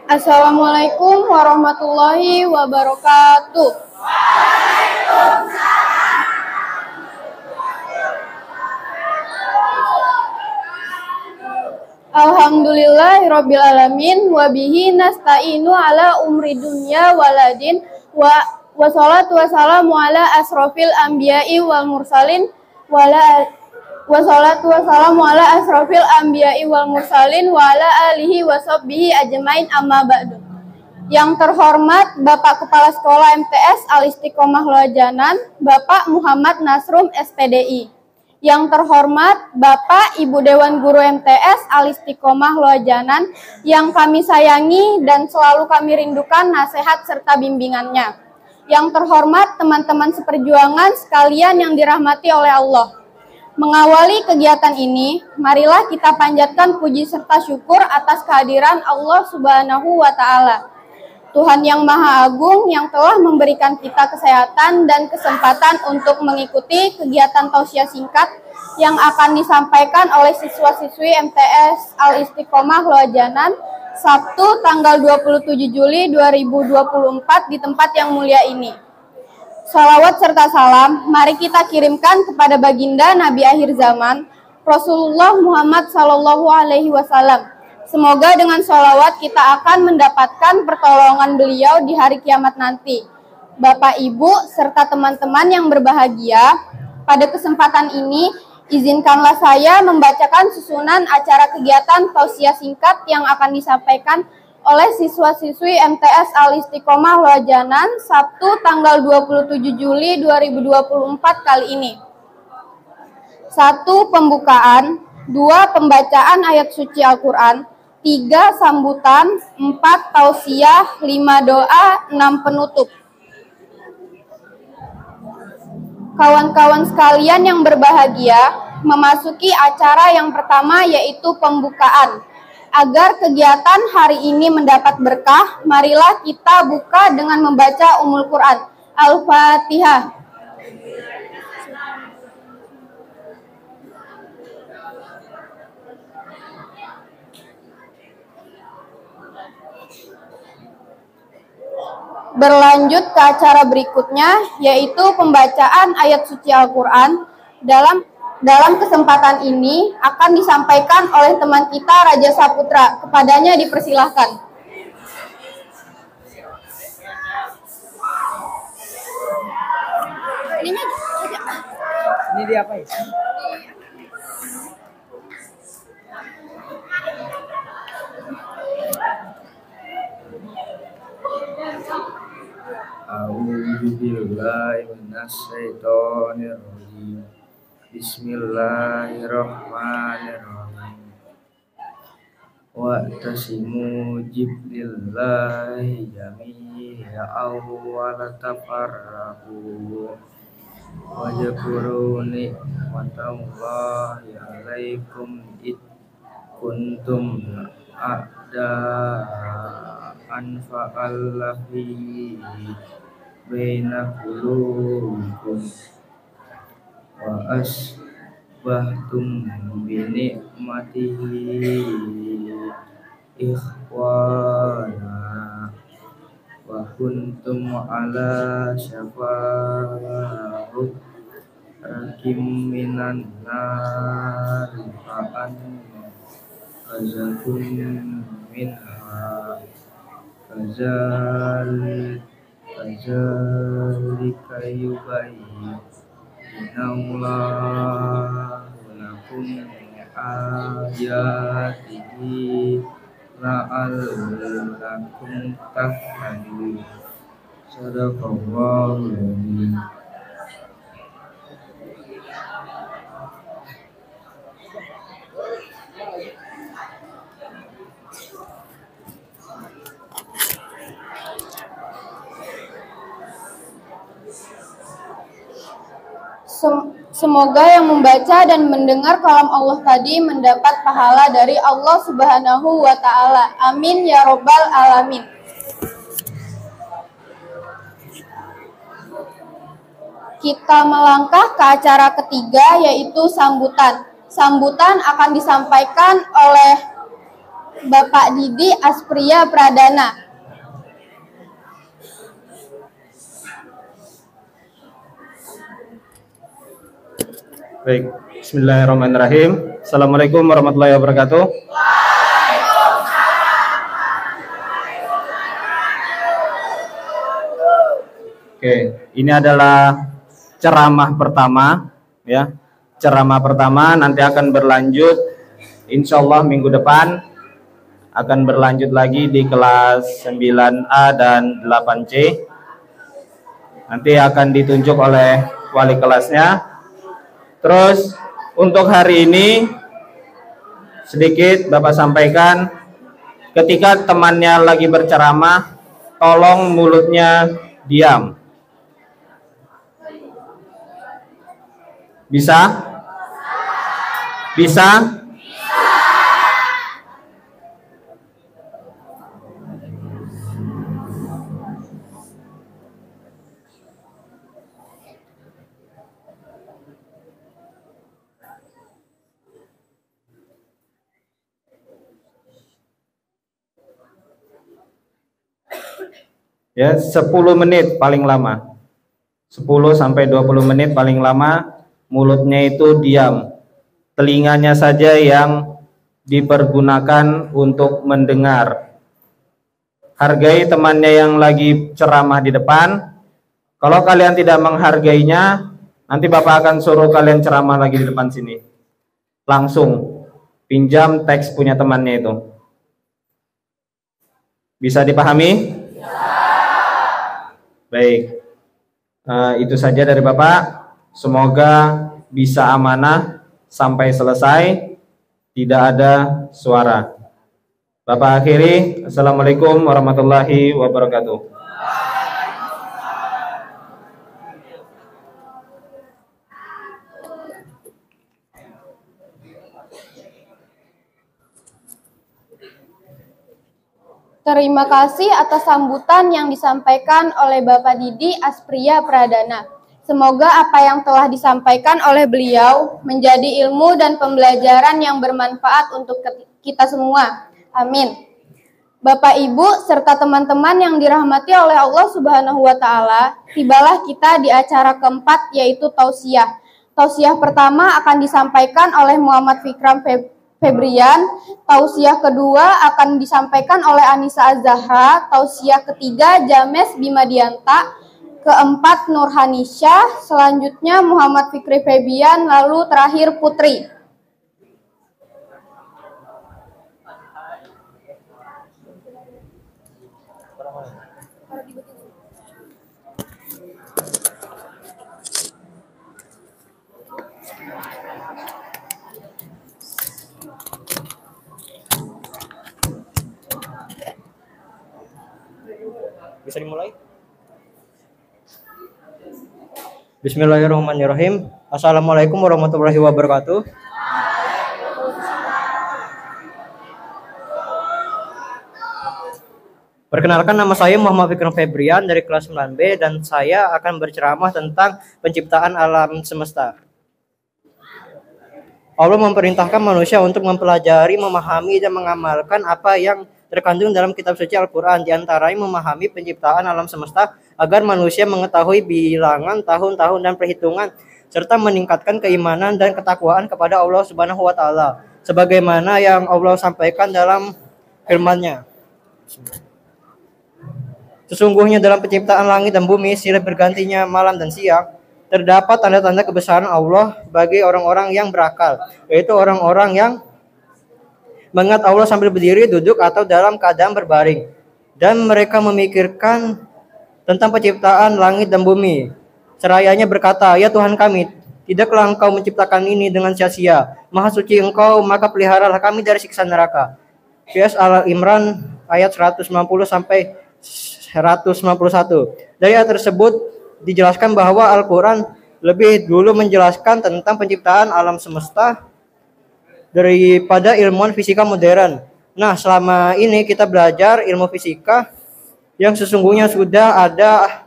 Assalamualaikum warahmatullahi wabarakatuh. Alhamdulillahirabbil alamin wa bihi nasta'inu ala umri dunya waladin wa wassalatu wassalamu ala asrofil anbiya'i wal mursalin wassalatu wassalamu ala asrofil anbiya'i wal mursalin wa ala alihi wa sahbihi ajmain amma ba'du. Yang terhormat Bapak Kepala Sekolah MTS Al-Istiqomah Loajanan, Bapak Muhammad Nasrum SPDI. Yang terhormat Bapak Ibu Dewan Guru MTS Al-Istiqomah Loajanan yang kami sayangi dan selalu kami rindukan nasihat serta bimbingannya. Yang terhormat teman-teman seperjuangan sekalian yang dirahmati oleh Allah. Mengawali kegiatan ini, marilah kita panjatkan puji serta syukur atas kehadiran Allah Subhanahu wa Ta'ala. Tuhan yang Maha Agung yang telah memberikan kita kesehatan dan kesempatan untuk mengikuti kegiatan tausiah singkat yang akan disampaikan oleh siswa-siswi MTS Al-Istiqomah Loajanan Sabtu tanggal 27 Juli 2024 di tempat yang mulia ini. Salawat serta salam mari kita kirimkan kepada baginda Nabi akhir zaman Rasulullah Muhammad SAW. Semoga dengan sholawat kita akan mendapatkan pertolongan beliau di hari kiamat nanti. Bapak, Ibu, serta teman-teman yang berbahagia, pada kesempatan ini, izinkanlah saya membacakan susunan acara kegiatan tausiah singkat yang akan disampaikan oleh siswa-siswi MTS Al-Istiqomah Loajanan Sabtu tanggal 27 Juli 2024 kali ini. 1. Pembukaan, 2. Pembacaan ayat suci Al-Quran, 3. Sambutan, 4. Tausiah, 5. Doa, 6. Penutup. Kawan-kawan sekalian yang berbahagia, memasuki acara yang pertama yaitu pembukaan. Agar kegiatan hari ini mendapat berkah, marilah kita buka dengan membaca Ummul Quran. Al-Fatihah. Berlanjut ke acara berikutnya, yaitu pembacaan ayat suci Al-Quran. Dalam kesempatan ini akan disampaikan oleh teman kita Raja Saputra. Kepadanya dipersilahkan. Ini dia apa ya? A'udzubillahi minasyaitonirrajim. Bismillahirrahmanirrahim. Wa'tasimu billahi jami'an wa la tafarraqu wajkuru ni'matallahi 'alaikum id kuntum a'da'an fa'allafi baina qulubikum wa asbahtum bi ni'matihi ikhwana wa kuntum ala syafa'u rakim minan nar fa'an kazakum minha kazalika yubayyinallahu lakum ayatihi la'allakum tahtadun. Sadaqallahul adzim. Semoga yang membaca dan mendengar kalam Allah tadi mendapat pahala dari Allah Subhanahu wa Ta'ala. Amin ya Rabbal Alamin. Kita melangkah ke acara ketiga yaitu sambutan. Sambutan akan disampaikan oleh Bapak Didi Aspria Pradana. Baik, bismillahirrahmanirrahim. Assalamualaikum warahmatullahi wabarakatuh. Oke, ini adalah ceramah pertama, ya. Ceramah pertama nanti akan berlanjut, insya Allah minggu depan akan berlanjut lagi di kelas 9A dan 8C. Nanti akan ditunjuk oleh wali kelasnya. Terus untuk hari ini sedikit Bapak sampaikan, ketika temannya lagi berceramah, tolong mulutnya diam. Bisa? Bisa? Ya, 10 menit paling lama. 10 sampai 20 menit paling lama, mulutnya itu diam. Telinganya saja yang dipergunakan untuk mendengar. Hargai temannya yang lagi ceramah di depan. Kalau kalian tidak menghargainya, nanti Bapak akan suruh kalian ceramah lagi di depan sini. Langsung pinjam teks punya temannya itu. Bisa dipahami? Baik, itu saja dari Bapak. Semoga bisa amanah sampai selesai, tidak ada suara. Bapak akhiri, Assalamualaikum warahmatullahi wabarakatuh. Terima kasih atas sambutan yang disampaikan oleh Bapak Didi Aspria Pradana. Semoga apa yang telah disampaikan oleh beliau menjadi ilmu dan pembelajaran yang bermanfaat untuk kita semua. Amin. Bapak, Ibu, serta teman-teman yang dirahmati oleh Allah Subhanahu wa Ta'ala, tibalah kita di acara keempat, yaitu tausiah. Tausiah pertama akan disampaikan oleh Muhammad Fikram Febrian, tausiah kedua akan disampaikan oleh Anissa Az-Zahra, tausiah ketiga James Bimadianta, keempat Nurhanisha, selanjutnya Muhammad Fikri Febrian, lalu terakhir Putri. Bisa dimulai? Bismillahirrahmanirrahim. Assalamualaikum warahmatullahi wabarakatuh. Perkenalkan, nama saya Muhammad Fikram Febrian dari kelas 9B dan saya akan berceramah tentang penciptaan alam semesta. Allah memerintahkan manusia untuk mempelajari, memahami, dan mengamalkan apa yang terkandung dalam kitab suci Al-Quran, diantaranya memahami penciptaan alam semesta agar manusia mengetahui bilangan tahun-tahun dan perhitungan, serta meningkatkan keimanan dan ketakwaan kepada Allah Subhanahu wa Ta'ala, sebagaimana yang Allah sampaikan dalam firman-Nya. Sesungguhnya dalam penciptaan langit dan bumi, silih bergantinya malam dan siang, terdapat tanda-tanda kebesaran Allah bagi orang-orang yang berakal, yaitu orang-orang yang mengingat Allah sambil berdiri, duduk, atau dalam keadaan berbaring. Dan mereka memikirkan tentang penciptaan langit dan bumi. Serayanya berkata, ya Tuhan kami, tidaklah Engkau menciptakan ini dengan sia-sia. Maha suci Engkau, maka peliharalah kami dari siksa neraka. PS Al-Imran ayat 190 sampai 191. Dari ayat tersebut dijelaskan bahwa Al-Quran lebih dulu menjelaskan tentang penciptaan alam semesta daripada ilmuwan fisika modern. Nah, selama ini kita belajar ilmu fisika yang sesungguhnya sudah ada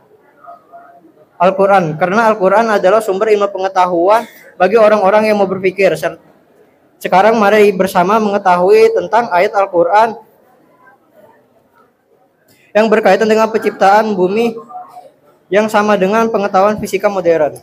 Al-Quran, karena Al-Quran adalah sumber ilmu pengetahuan bagi orang-orang yang mau berpikir. Sekarang mari bersama mengetahui tentang ayat Al-Quran yang berkaitan dengan penciptaan bumi yang sama dengan pengetahuan fisika modern.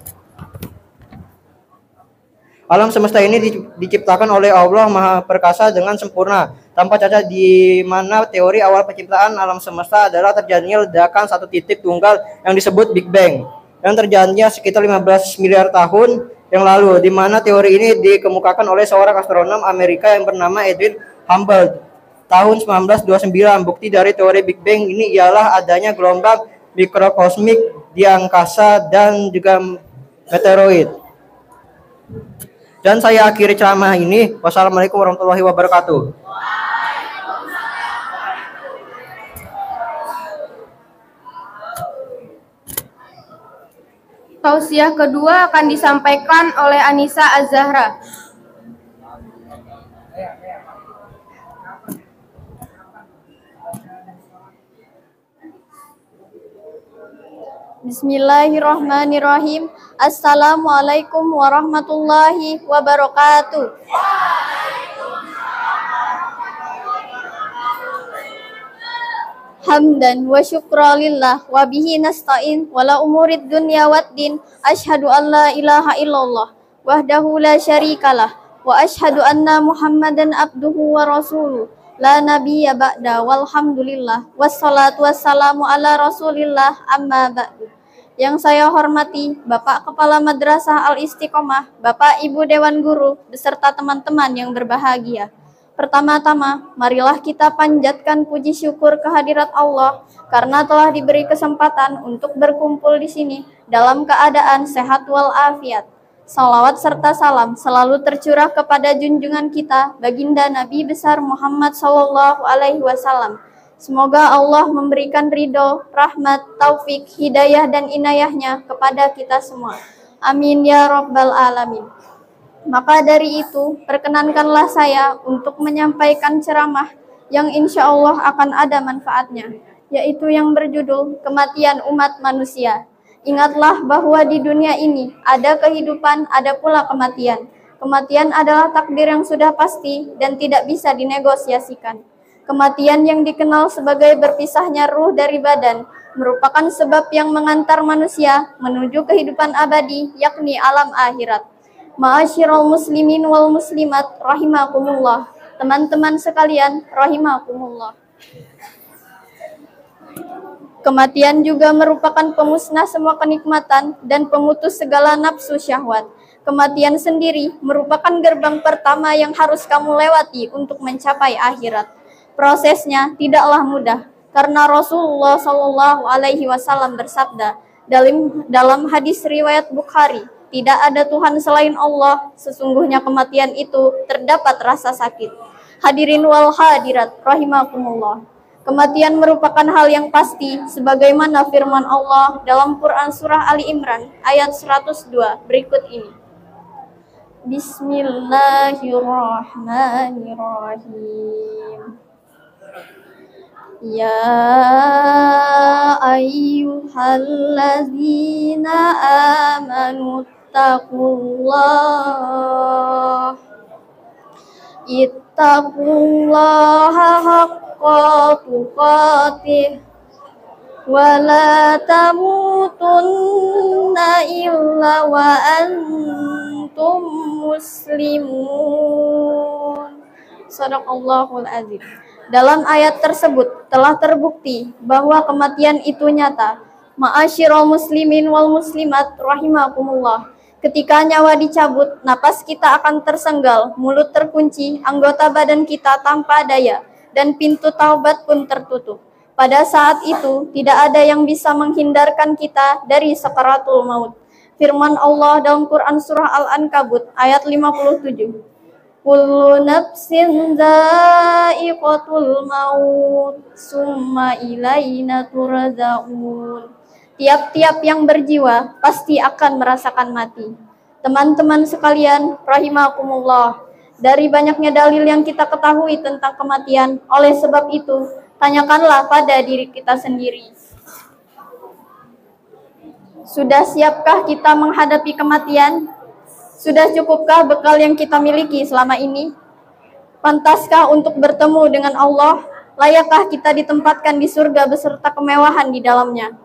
Alam semesta ini diciptakan oleh Allah Maha Perkasa dengan sempurna, tanpa cacat, di mana teori awal penciptaan alam semesta adalah terjadinya ledakan satu titik tunggal yang disebut Big Bang, yang terjadinya sekitar 15 miliar tahun yang lalu, di mana teori ini dikemukakan oleh seorang astronom Amerika yang bernama Edwin Hubble tahun 1929. Bukti dari teori Big Bang ini ialah adanya gelombang mikrokosmik di angkasa dan juga meteoroid. Dan saya akhiri ceramah ini. Wassalamualaikum warahmatullahi wabarakatuh. Tausiah kedua akan disampaikan oleh Anissa Az-Zahra. Bismillahirrahmanirrahim. Assalamualaikum warahmatullahi wabarakatuh. Hamdan wa syukralillah wa bihi nasta'in wa la umurid dunya waddin. Asyhadu an la ilaha illallah wahdahu la syarikalah wa asyhadu anna Muhammadan abduhu wa rasuluh. La nabiyya ba'da walhamdulillah wassalatu wassalamu ala rasulillah amma ba'du. Yang saya hormati Bapak Kepala Madrasah Al-Istiqomah, Bapak Ibu Dewan Guru, beserta teman-teman yang berbahagia. Pertama-tama, marilah kita panjatkan puji syukur kehadirat Allah karena telah diberi kesempatan untuk berkumpul di sini dalam keadaan sehat walafiat. Salawat serta salam selalu tercurah kepada junjungan kita, baginda Nabi besar Muhammad SAW. Semoga Allah memberikan ridho, rahmat, taufik, hidayah, dan inayahnya kepada kita semua. Amin ya Rabbal Alamin. Maka dari itu, perkenankanlah saya untuk menyampaikan ceramah yang insya Allah akan ada manfaatnya, yaitu yang berjudul Kematian Umat Manusia. Ingatlah bahwa di dunia ini ada kehidupan, ada pula kematian. Kematian adalah takdir yang sudah pasti dan tidak bisa dinegosiasikan. Kematian yang dikenal sebagai berpisahnya ruh dari badan merupakan sebab yang mengantar manusia menuju kehidupan abadi, yakni alam akhirat. Ma'asyiral muslimin wal muslimat rahimakumullah. Teman-teman sekalian rahimakumullah. Kematian juga merupakan pemusnah semua kenikmatan dan pemutus segala nafsu syahwat. Kematian sendiri merupakan gerbang pertama yang harus kamu lewati untuk mencapai akhirat. Prosesnya tidaklah mudah karena Rasulullah SAW bersabda dalam hadis riwayat Bukhari, tidak ada Tuhan selain Allah, sesungguhnya kematian itu terdapat rasa sakit. Hadirin wal hadirat rahimakumullah. Kematian merupakan hal yang pasti sebagaimana firman Allah dalam Quran surah Ali Imran ayat 102 berikut ini. Bismillahirrahmanirrahim. Ya ayyuhallazina amanu taqullah ittaqullaha haqqa tuqatih wa la tamutunna illa wa antum muslimun. Shadaqallahul azim. Dalam ayat tersebut telah terbukti bahwa kematian itu nyata. Ma'asyiral muslimin wal muslimat rahimakumullah. Ketika nyawa dicabut, napas kita akan tersenggal, mulut terkunci, anggota badan kita tanpa daya, dan pintu taubat pun tertutup. Pada saat itu, tidak ada yang bisa menghindarkan kita dari sakaratul maut. Firman Allah dalam Quran surah Al-Ankabut ayat 57. Kullu nafsin dha'iqatul maut, summa ilaina turja'un. Tiap-tiap yang berjiwa pasti akan merasakan mati. Teman-teman sekalian, rahimakumullah. Dari banyaknya dalil yang kita ketahui tentang kematian, oleh sebab itu, tanyakanlah pada diri kita sendiri. Sudah siapkah kita menghadapi kematian? Sudah cukupkah bekal yang kita miliki selama ini? Pantaskah untuk bertemu dengan Allah? Layakkah kita ditempatkan di surga beserta kemewahan di dalamnya?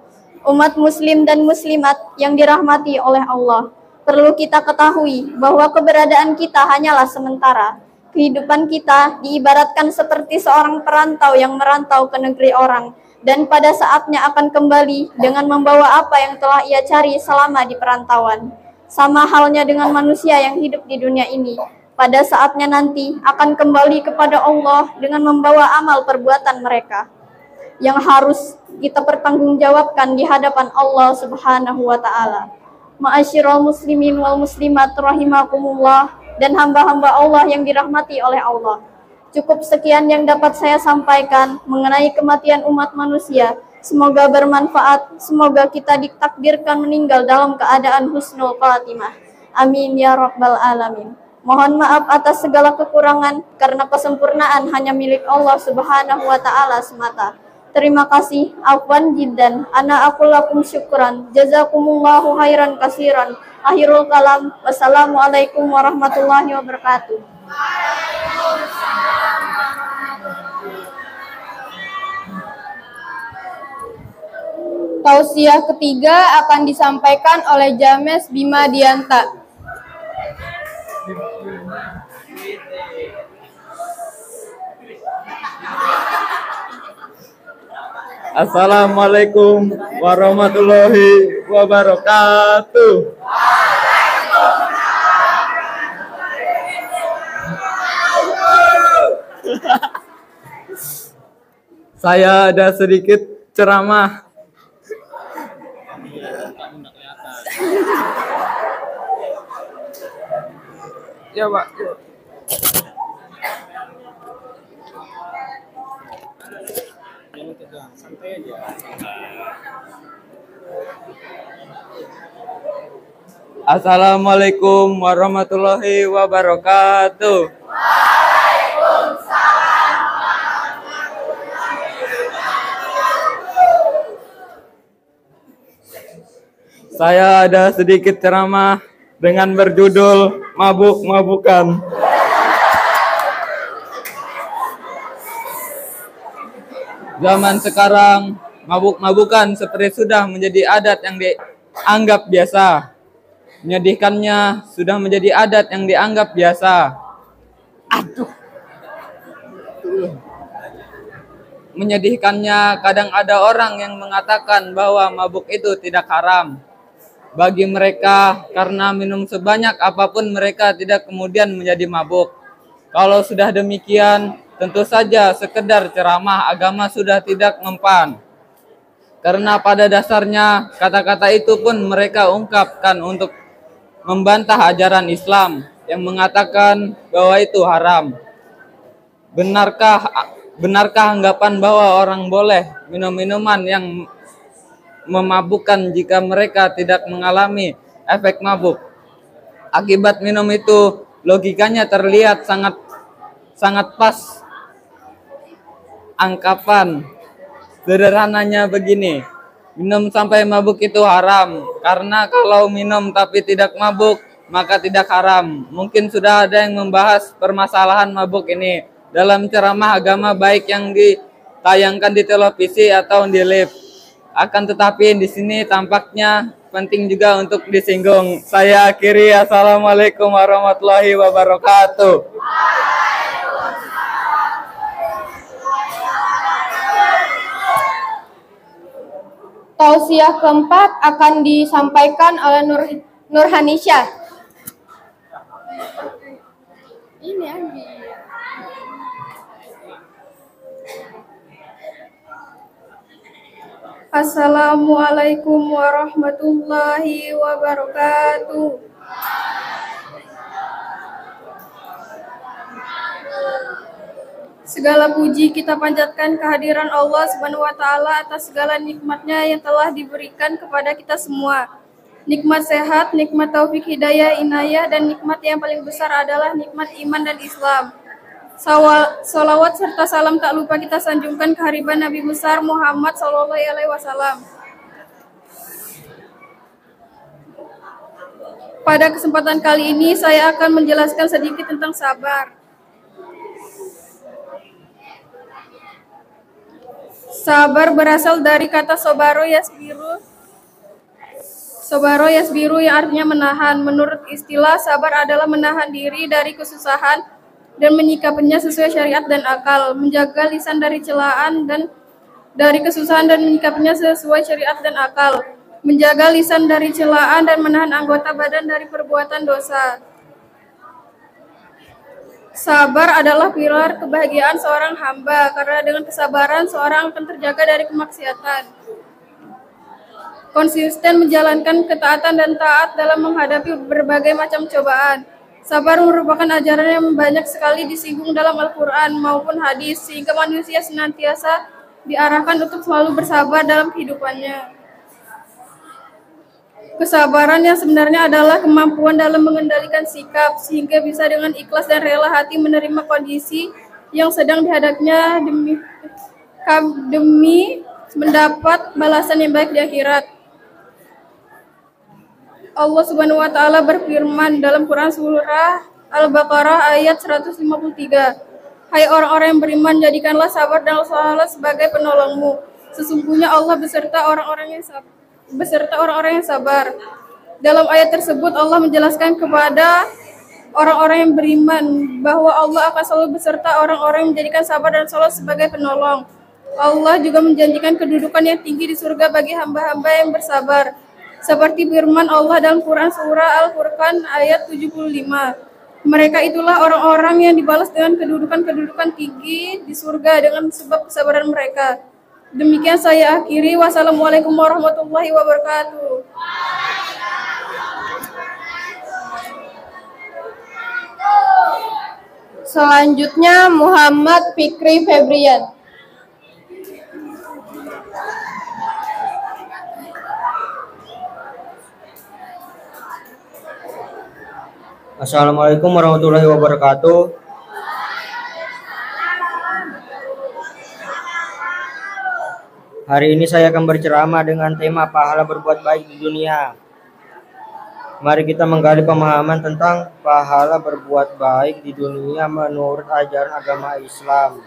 Umat muslim dan muslimat yang dirahmati oleh Allah, perlu kita ketahui bahwa keberadaan kita hanyalah sementara. Kehidupan kita diibaratkan seperti seorang perantau yang merantau ke negeri orang, dan pada saatnya akan kembali dengan membawa apa yang telah ia cari selama di perantauan. Sama halnya dengan manusia yang hidup di dunia ini, pada saatnya nanti akan kembali kepada Allah dengan membawa amal perbuatan mereka yang harus kita pertanggungjawabkan di hadapan Allah Subhanahu wa taala. Ma'asyiral muslimin wal muslimat rahimakumullah dan hamba-hamba Allah yang dirahmati oleh Allah. Cukup sekian yang dapat saya sampaikan mengenai kematian umat manusia. Semoga bermanfaat, semoga kita ditakdirkan meninggal dalam keadaan husnul khatimah. Amin ya rabbal alamin. Mohon maaf atas segala kekurangan karena kesempurnaan hanya milik Allah Subhanahu wa taala semata. Terima kasih. Afwan jiddan. Ana aqul lakum syukran. Jazakumullahu khairan katsiran. Akhirul kalam. Wassalamualaikum warahmatullahi wabarakatuh. Tausiah ketiga akan disampaikan oleh James Bima Dianta. Assalamualaikum warahmatullahi wabarakatuh. Saya ada sedikit ceramah. Ya, Pak. Assalamualaikum warahmatullahi wabarakatuh. Saya ada sedikit ceramah dengan berjudul Mabuk-mabukan. Zaman sekarang, mabuk-mabukan seperti sudah menjadi adat yang dianggap biasa. Menyedihkannya sudah menjadi adat yang dianggap biasa. Menyedihkannya kadang ada orang yang mengatakan bahwa mabuk itu tidak haram bagi mereka karena minum sebanyak apapun mereka tidak kemudian menjadi mabuk. Kalau sudah demikian, tentu saja sekedar ceramah agama sudah tidak mempan. Karena pada dasarnya kata-kata itu pun mereka ungkapkan untuk membantah ajaran Islam yang mengatakan bahwa itu haram. Benarkah anggapan bahwa orang boleh minum minuman yang memabukkan jika mereka tidak mengalami efek mabuk? Akibat minum itu, logikanya terlihat sangat pas. Angkapan sederhananya begini, minum sampai mabuk itu haram, karena kalau minum tapi tidak mabuk, maka tidak haram. Mungkin sudah ada yang membahas permasalahan mabuk ini dalam ceramah agama baik yang ditayangkan di televisi atau di live. Akan tetapi di sini tampaknya penting juga untuk disinggung. Saya akhiri. Assalamualaikum warahmatullahi wabarakatuh. Tausiah keempat akan disampaikan oleh Nurhanisha. Ini Assalamualaikum warahmatullahi wabarakatuh. Segala puji kita panjatkan kehadiran Allah Subhanahu wa taala atas segala nikmatnya yang telah diberikan kepada kita semua. Nikmat sehat, nikmat taufik hidayah, inayah, dan nikmat yang paling besar adalah nikmat iman dan Islam. Salawat serta salam tak lupa kita sanjungkan ke hariban Nabi besar Muhammad Sallallahu Alaihi Wasallam. Pada kesempatan kali ini saya akan menjelaskan sedikit tentang sabar. Sabar berasal dari kata sobaro yasbiru. Sobaro yasbiru yang artinya menahan. Menurut istilah, sabar adalah menahan diri dari kesusahan dan menyikapinya sesuai syariat dan akal. Menjaga lisan dari celaan dan dari kesusahan dan menyikapinya sesuai syariat dan akal. Menjaga lisan dari celaan dan menahan anggota badan dari perbuatan dosa. Sabar adalah pilar kebahagiaan seorang hamba, karena dengan kesabaran seorang akan terjaga dari kemaksiatan. Konsisten menjalankan ketaatan dan taat dalam menghadapi berbagai macam cobaan. Sabar merupakan ajaran yang banyak sekali disinggung dalam Al-Quran maupun hadis, sehingga manusia senantiasa diarahkan untuk selalu bersabar dalam kehidupannya. Kesabaran yang sebenarnya adalah kemampuan dalam mengendalikan sikap, sehingga bisa dengan ikhlas dan rela hati menerima kondisi yang sedang dihadapinya demi mendapat balasan yang baik di akhirat. Allah Subhanahu wa taala berfirman dalam Quran surah Al-Baqarah ayat 153. Hai orang-orang yang beriman, jadikanlah sabar dan salat sebagai penolongmu. Sesungguhnya Allah beserta orang-orang yang sabar. Dalam ayat tersebut Allah menjelaskan kepada orang-orang yang beriman bahwa Allah akan selalu beserta orang-orang yang menjadikan sabar dan salat sebagai penolong. Allah juga menjanjikan kedudukan yang tinggi di surga bagi hamba-hamba yang bersabar. Seperti firman Allah dalam Quran surah Al-Furqan ayat 75. Mereka itulah orang-orang yang dibalas dengan kedudukan-kedudukan tinggi di surga dengan sebab kesabaran mereka. Demikian saya akhiri. Wassalamualaikum warahmatullahi wabarakatuh. Selanjutnya Muhammad Fikri Febrian. Assalamualaikum warahmatullahi wabarakatuh. Hari ini saya akan berceramah dengan tema pahala berbuat baik di dunia. Mari kita menggali pemahaman tentang pahala berbuat baik di dunia menurut ajaran agama Islam.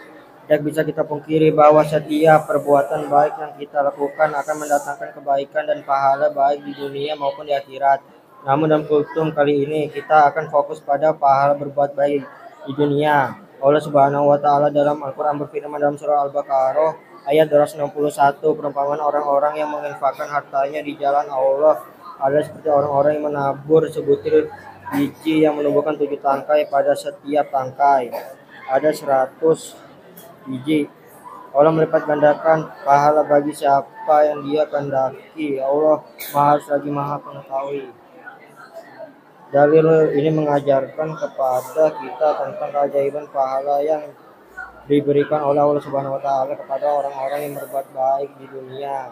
Tidak bisa kita pungkiri bahwa setiap perbuatan baik yang kita lakukan akan mendatangkan kebaikan dan pahala baik di dunia maupun di akhirat. Namun dalam kultum kali ini kita akan fokus pada pahala berbuat baik di dunia. Allah Subhanahu wa taala dalam Al-Qur'an berfirman dalam surah Al-Baqarah ayat 261, perumpamaan orang-orang yang menginfakkan hartanya di jalan Allah adalah seperti orang-orang yang menabur sebutir biji yang menumbuhkan 7 tangkai, pada setiap tangkai ada 100 biji. Allah melipat gandakan pahala bagi siapa yang Dia kehendaki. Allah lagi Maha Pengetahui. Dalil ini mengajarkan kepada kita tentang keajaiban pahala yang diberikan oleh Allah Subhanahu wa taala kepada orang-orang yang berbuat baik di dunia.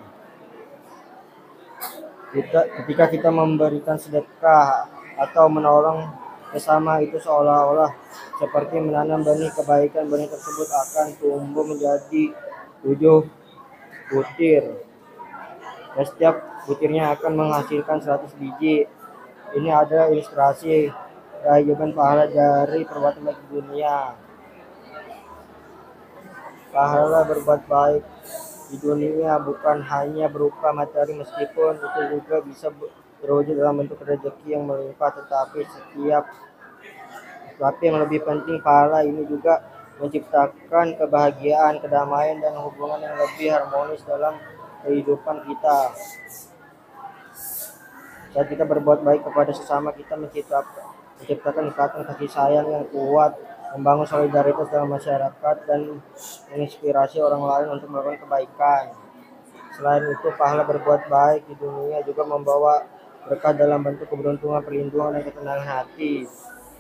Ketika kita memberikan sedekah atau menolong sesama, itu seolah-olah seperti menanam benih kebaikan. Benih tersebut akan tumbuh menjadi 7 butir. Dan setiap butirnya akan menghasilkan 100 biji. Ini adalah ilustrasi keajaiban pahala dari perbuatan baik di dunia. Pahala berbuat baik di dunia bukan hanya berupa materi, meskipun itu juga bisa terwujud dalam bentuk rezeki yang melimpah, tetapi yang lebih penting, pahala ini juga menciptakan kebahagiaan, kedamaian, dan hubungan yang lebih harmonis dalam kehidupan kita. Saat kita berbuat baik kepada sesama, kita menciptakan ikatan kasih sayang yang kuat, membangun solidaritas dalam masyarakat, dan menginspirasi orang lain untuk melakukan kebaikan. Selain itu, pahala berbuat baik di dunia juga membawa berkah dalam bentuk keberuntungan, perlindungan, dan ketenangan hati.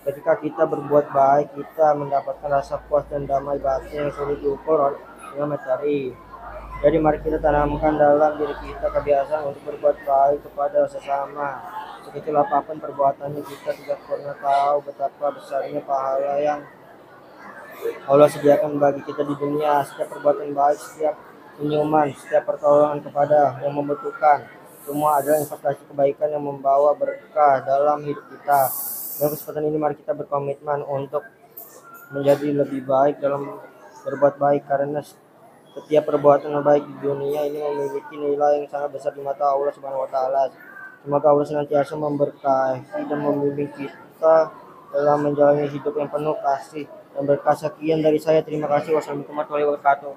Ketika kita berbuat baik, kita mendapatkan rasa puas dan damai batin yang sulit diukur dengan materi. Jadi mari kita tanamkan dalam diri kita kebiasaan untuk berbuat baik kepada sesama. Sekecil apapun perbuatannya, kita tidak pernah tahu betapa besarnya pahala yang Allah sediakan bagi kita di dunia. Setiap perbuatan baik, setiap senyuman, setiap pertolongan kepada yang membutuhkan, Semua adalah investasi kebaikan yang membawa berkah dalam hidup kita. Dalam kesempatan ini mari kita berkomitmen untuk menjadi lebih baik dalam berbuat baik, karena setiap perbuatan baik di dunia ini memiliki nilai yang sangat besar di mata Allah Subhanahu wa taala. Semoga Allah senantiasa memberkahi dan membimbing kita dalam menjalani hidup yang penuh kasih dan berkah. Sekian dari saya. Terima kasih. Wassalamualaikum warahmatullahi wabarakatuh.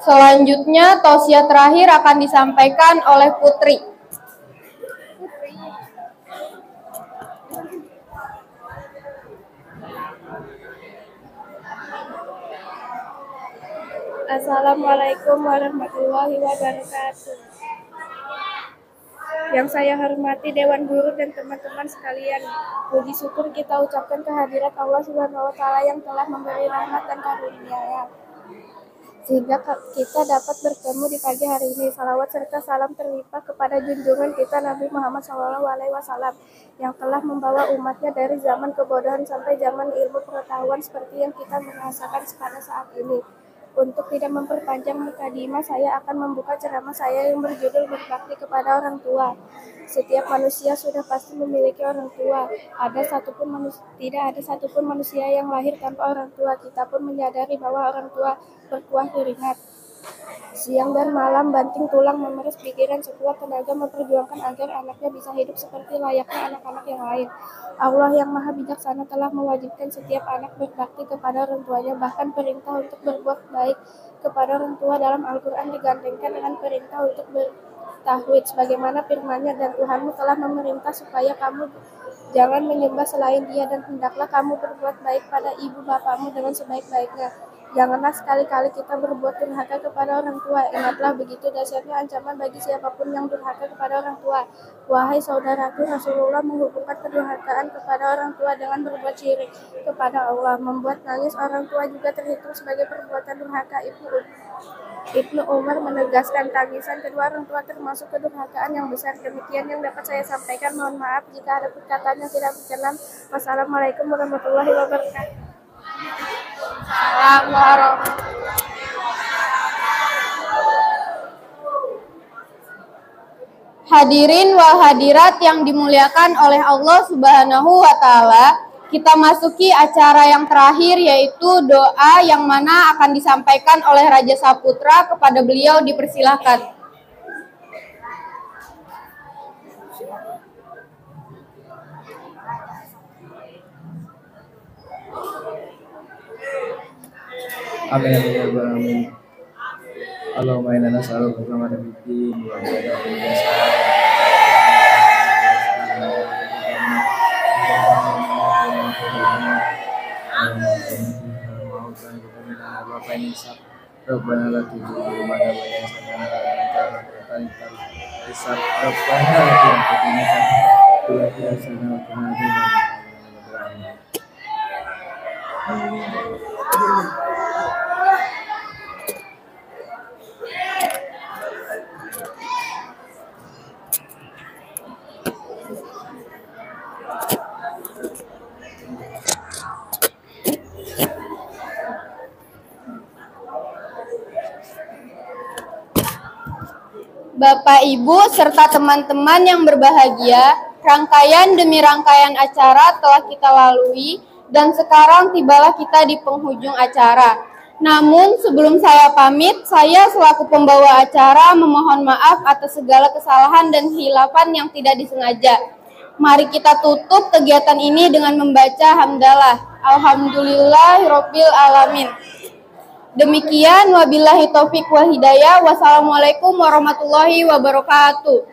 Selanjutnya, tausiah terakhir akan disampaikan oleh Putri. Assalamualaikum warahmatullahi wabarakatuh. Yang saya hormati Dewan Guru dan teman-teman sekalian, puji syukur kita ucapkan kehadirat Allah Subhanahu wa taala yang telah memberi rahmat dan karunia sehingga kita dapat bertemu di pagi hari ini. Salawat serta salam terlimpah kepada junjungan kita Nabi Muhammad SAW yang telah membawa umatnya dari zaman kebodohan sampai zaman ilmu pengetahuan seperti yang kita merasakan pada saat ini. Untuk tidak memperpanjang mukadimah, saya akan membuka ceramah saya yang berjudul berbakti kepada orang tua. Setiap manusia sudah pasti memiliki orang tua. Tidak ada satupun manusia yang lahir tanpa orang tua. Kita pun menyadari bahwa orang tua berkuah keringat, siang dan malam banting tulang memeras pikiran sekuat tenaga memperjuangkan agar anaknya bisa hidup seperti layaknya anak-anak yang lain. Allah yang Maha Bijaksana telah mewajibkan setiap anak berbakti kepada orang tuanya, bahkan perintah untuk berbuat baik kepada orang tua dalam Al-Quran digandengkan dengan perintah untuk bertauhid, sebagaimana firman-Nya, dan Tuhanmu telah memerintah supaya kamu jangan menyembah selain Dia, dan hendaklah kamu berbuat baik pada ibu bapamu dengan sebaik-baiknya. Janganlah sekali-kali kita berbuat durhaka kepada orang tua. Ingatlah begitu dahsyatnya ancaman bagi siapapun yang durhaka kepada orang tua. Wahai saudaraku, Rasulullah menghubungkan kedurhakaan kepada orang tua dengan berbuat syirik kepada Allah. Membuat nangis orang tua juga terhitung sebagai perbuatan durhaka. Ibnu Umar menegaskan tangisan kedua orang tua termasuk kedurhakaan yang besar. Demikian yang dapat saya sampaikan. Mohon maaf jika ada perkataan yang tidak berkenan. Wassalamualaikum warahmatullahi wabarakatuh. Hadirin wal hadirat yang dimuliakan oleh Allah Subhanahu wa taala, kita masuki acara yang terakhir, yaitu doa yang mana akan disampaikan oleh Raja Saputra. Kepada beliau dipersilahkan. Amin ya rabbal alamin. Allahumma inna nas'aluka rahmatan fid din wa hidayatan fil jasad. Rabbana la tuzigh qulubana ba'da idh hadaytana Rabbana la tuzigh qulubana ba'da idh Bapak, Ibu, serta teman-teman yang berbahagia, rangkaian demi rangkaian acara telah kita lalui dan sekarang tibalah kita di penghujung acara. Namun sebelum saya pamit, saya selaku pembawa acara memohon maaf atas segala kesalahan dan khilafan yang tidak disengaja. Mari kita tutup kegiatan ini dengan membaca hamdalah. Alhamdulillahirabbil alamin. Demikian, wabillahi taufik wal hidayah. Wassalamualaikum warahmatullahi wabarakatuh.